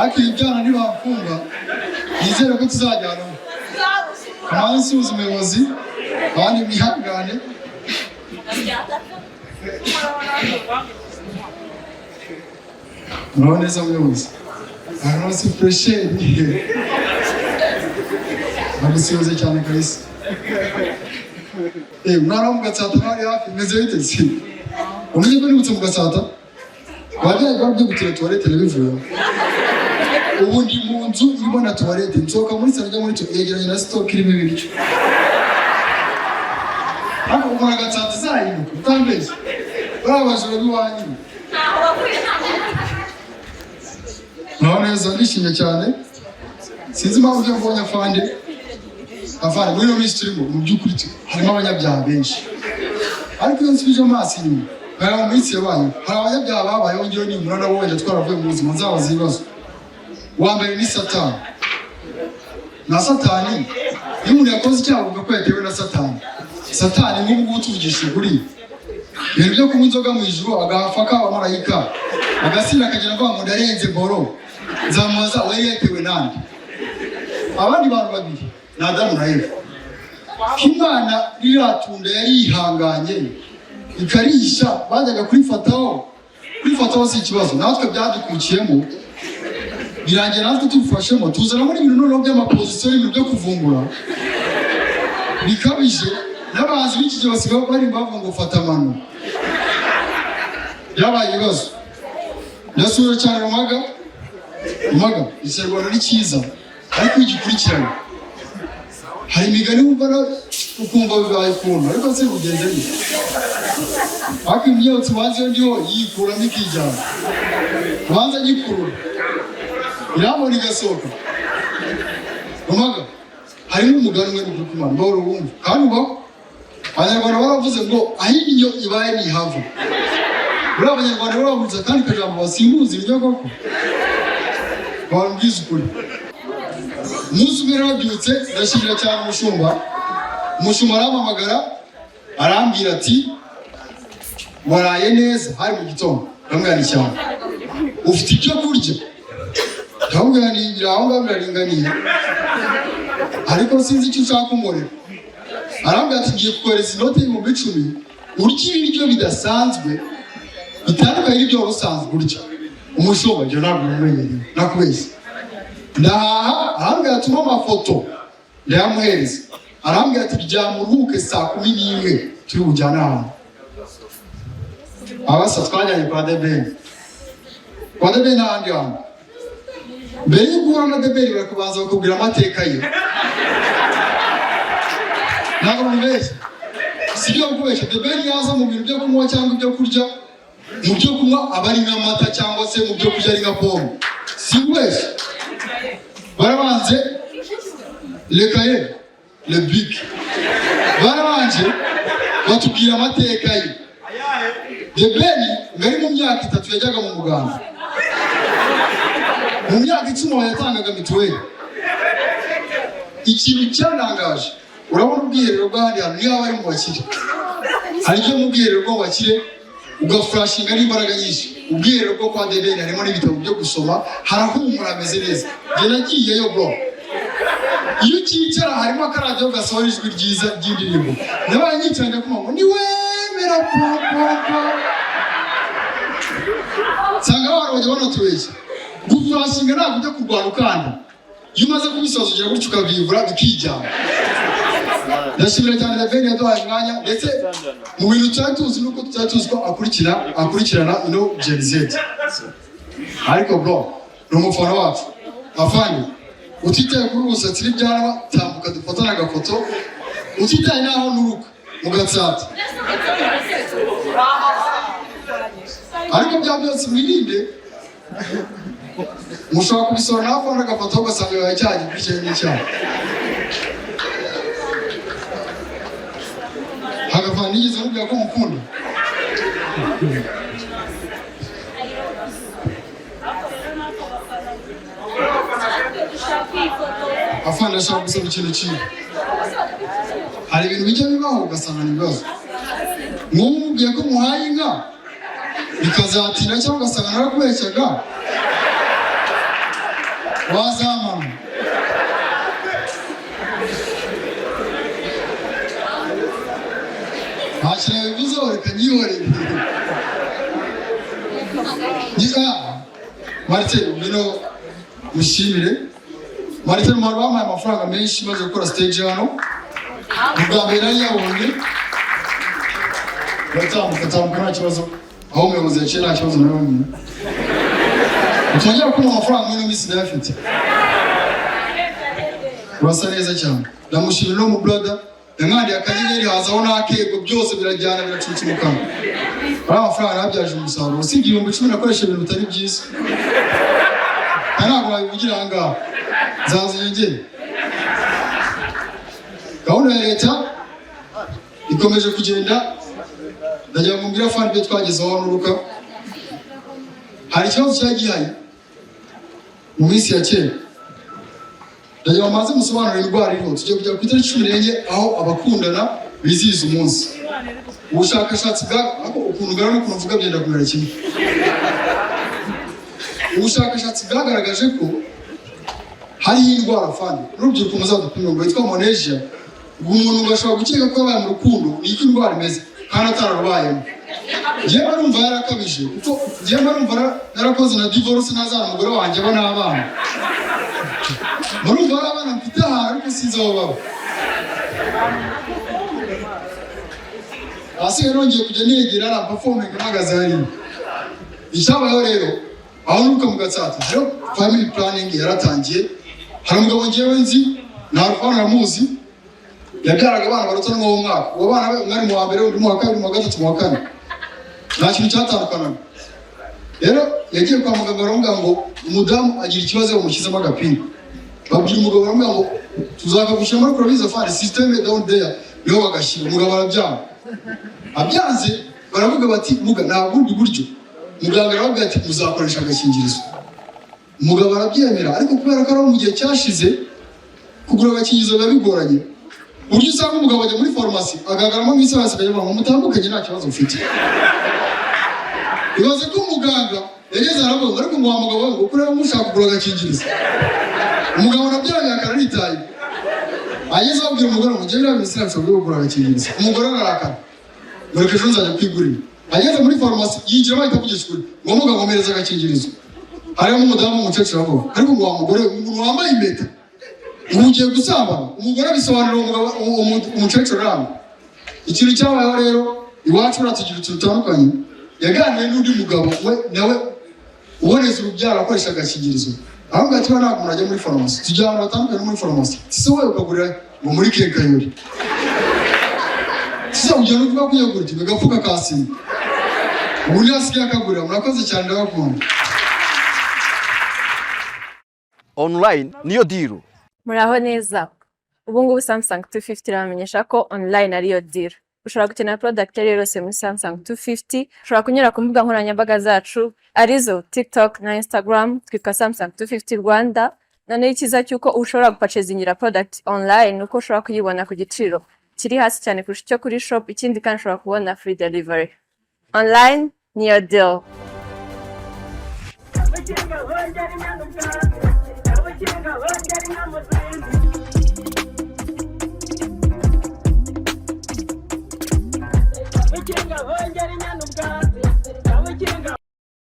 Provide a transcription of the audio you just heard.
Akijyana nibafunga nizere ko tuzajyana amansi umuyobozi abandi mwihangane noneza umuyobozi aronse pressure nagusiyoze cyane kalisa mwana wo mugatsata hari hafi meze bitese umenye ko nibutse mugatsata wajyaye byo gutira toilette bivuye ubu ndi mu nzu irimo na toilette nsohoka muri salo muri cyo yegeranye na stock irimo ibiryo ako umwana gatsata zayinuka utambeze babajura biwanyu noneza ndishimye cyane sinzi impamvu yo mbonye afande muri no ministry mu by'ukuri harimo abanyabyaha benshi ariko iyo nsubije amaso inyuma hari mu minsi yabaye hari abanyabyaha babaye ongeyo ni murana bo wenda twaravuye mu buzima nzabaza ibibazo wambaye ni satani na satani iyo umuntu yakoze icyaha uvuga ko yatewe na satani nk'ubu tuvugisha ukuri ibintu byo kunywa inzoga mu ijuru agafaka abamarayika agasinda akagira ngo ngo ndarenze boro nzamubaza we yatewe nande abandi bantu babiri na Adamu na Eva Imana riratunda yari yihanganye ikarisha bajyaga kurifataho si ikibazo natwe byadukukiyemo birangira natwe tufashemo tuzana muri ibintu noneho by'amapozisiyo y'ibintu byo kuvumbura bikabije n'abahanzi b'iki gihe basigaye bari bavuga ngo fata amano byabaye ibibazo ndasura cyane Rumaga iserwano ni cyiza ariko igikurikirana hari imigani wumva ukumva bibaye kuntu ariko se bugenze bite ariko imyotsi wanze ndiho yikuramo ikijyana wanze gikurura irabona igasohoka Rumaga harimo umugani umwe n'ukumana mboro wumva kandi ubaho abanyarwanda baravuze ngo aho inyo ibaye nihava uri abanyarwanda baravuze kandi kajambo basimbuza ibyo koko bambwiza ukuri umunsi umwe rabyutse ndashimira cyane umushumba arampamagara arambwira ati waraye neza hari mu gitondo ndamubwira cyane ufite ibyo kurya ndamubwira ni aho ngaho biraringaniye ariko sinzi icyo ushaka kumurera arambwira ati ngiye kukohereza inote y'ibihumbi 10 urya ibiryo bidasanzwe bitandukanye n'ibyo wari usanzwe urya umushumba njye ntabwo mumenyereye nakubeshye ndahaha arambwira ati amafoto ndayamuhereza arambwira ati byamuruhuke saa 11 turi bujyana ahantu abasa twajyanye kwa Debeni n'ahandi hantu mbere yo guhura na Debeni barakubanza bakubwira amateka ye ntabwo mubeshya si byo kubeshya Debeni yaza mu bintu byo kunywa cyangwa ibyo kurya mu byo kunywa aba ari nk'amata cyangwa se mu byo kurya ari nka pome si kubeshya barabanze le bic barabanje batubwira amateka ye Debeni ngari mu myaka 3 yajyaga mu muganda mu myaka 10 yatangaga mituweli ikintu cyanangaje urabona ubwiherero bw'ahandi hantu niyo aba ari mu bakire hari icyo mu bwiherero bwo bakire ugaflashinga n'imbaraga nyinshi ubwiherero bwo kwa Debeni harimo n'ibitabo byo gusoma harahumura ameze neza njye nagiyeyo bro iyo ukicara harimo akaradiyo gasohora ijwi ryiza ry'indirimbo nabaye nyicaranye kumva ni wemera papa sanga abantu bajya banatubeshya guflashinga ntabwo ujya kurwana ukanda iyo umaze kubisoza ugira gutyo ukabivura bikijyana ndashimira cyane Debeni yaduhaye umwanya ndetse mu bintu cyari tuzi nuko tutari tuzi ko akurikirana ino Gen Z ariko bro ni umufana wacu afanye utitaye kuri ubusatsi n'ibyanwa tambuka dufatana agafoto utitaye naho nuruka mu gatsata ariko bya byose mwirinde mushobora kubisora naho afana agafoto ugasanga yabaye cyagiye kwicaye n'icyaha hagafana nigeze mubwira ko mukunda afana ashaka gusaba ikintu kimwe. Hari ibintu bijya bibaho ugasanga ni ibibazo. Mwumubwiye ko muhaye inka bikazatina cyangwa ugasanga narakubeshyaga wazamama. Hashira bivuze reka nyihorere. Martin, mushimire. Martin Marwama amafaranga menshi maze gukora stage hano. Mugambera yabonye. Batamuka nta kibazo. Aho umuyobozi yaciye nta kibazo nawe nyine. Utongera ko amafaranga muri misi ndayafite. Urasa neza cyane. Ndamushimira no mu brother. Nkandi akanyeri hazaho nakego byose birajyana biracucumukana. Ari amafaranga yabyaje umusaruro. Usibye 10,000 nakoresha ibintu bitari byiza. Ntabwo babivugira ahangaha. Zaziyongeye. Gahunda ya leta ikomeje kugenda. Ndagira ngo mbwira fani byo twagezeho n'uruka. Hari ikibazo cyagihaye mu minsi ya kera. Ndagira ngo maze musobanurire indwara iriho. Tujye kujya ku itariki 14 aho abakundana bizihiza umunsi. Ubushakashatsi bwako ukuntu garano ukuntu uvuga byenda kumera kimwe. Ubushakashatsi bwagaragaje ko hari indwara fani n'urubyiruko muzadupimwe ngo yitwa monesia. Umuntu ugashobora gukeka ko yabaye mu rukundo ni ko indwara imeze kandi atararubayemo. Njyewe barumva yarakabije kuko njyewe barumva narakoze na divorce nazana umugore wanjye aba n'abana. Barumva abana mfite aha ariko sinzi aho baba. Asigaye nongeye kujya negera na performing magaze hari. Icyabayeho rero aho nuko mu Gatsata rero family planning yaratangiye. Hari umugabo njyewe nzi narufana namuzi yabyaraga abana barutana mu mwaka. Uwo bana umwe mu wa mbere undi mu wa kabiri mu wa gatatu mu wa kane. Nta kintu cyatandukanaga. Rero yagiye kwa muganga baramubwira ngo umudamu agira ikibazo bamushyizemo agapinga. Babwira umugabo baramubwira ngo tuzakagushyira muri province fund system down there. Niho bagashyira umugabo arabyanga. Abyanze baravuga bati muga nta bundi buryo. Muganga arababwira ati muzakoresha agakingirizo. Umugabo arabyemera ariko kubera ko ari mu gihe cyashize kugura agakingirizo biba bigoranye. Buryo usanga umugabo ajya muri farumasi agagaramo mwisi wese akajya ngo mutambukanye nta kibazo ufite. Ibaze ko umuganga yageze aravuga ariko ngo wa mugabo ngo kureba mushaka kugura agakingirizo. Umugabo arabyanga akararitaye. Ageze abwira umugore ngo njyewe nabyo sinashobora kugura agakingirizo. Umugore ararakara. Mureke ejo nzajya kwigurira. Ageze muri farumasi yinjira bahita kugisha ukuri ngo mugabo ngomereza agakingirizo. Harimo umudamu w'umukecuru avuga ariko ngo wa mugore umuntu wambaye impeta ugiye gusambana. Umugore bisobanura umugabo umukecuru ramo. Ikintu cyabayeho rero iwacu uratugira tutandukanye. Yaganiriye n'undi mugabo we nawe uboneza urubyaro akoresha agakingirizo. Aho gatwa ntabwo murajya muri farumasi. Tujyana batandukanye muri farumasi. Sise wowe ukagurira ngo muri Kenkayori. Sise ujyana uvuga ko yagurira bigafuka kasini. Ubu yasigaye akagurira murakoze cyane ndabakunda. Online niyo deal. Muraho neza. Ubu ngubu Samsung 250 iramenyesha ko online ariyo deal. Ushobora gukenera product rero se muri Samsung 250. Ushobora kunyura ku mbuga nkoranyambaga zacu arizo TikTok na Instagram twitwa Samsung 250 Rwanda. None ikiza cyuko ushobora gupurchasingira product online uko ushobora kuyibona ku giciro kiri hasi cyane kurusha icyo kuri shop. Ikindi kandi ushobora kubona free delivery. Online niyo deal. Ichenga wengeri nyanubwa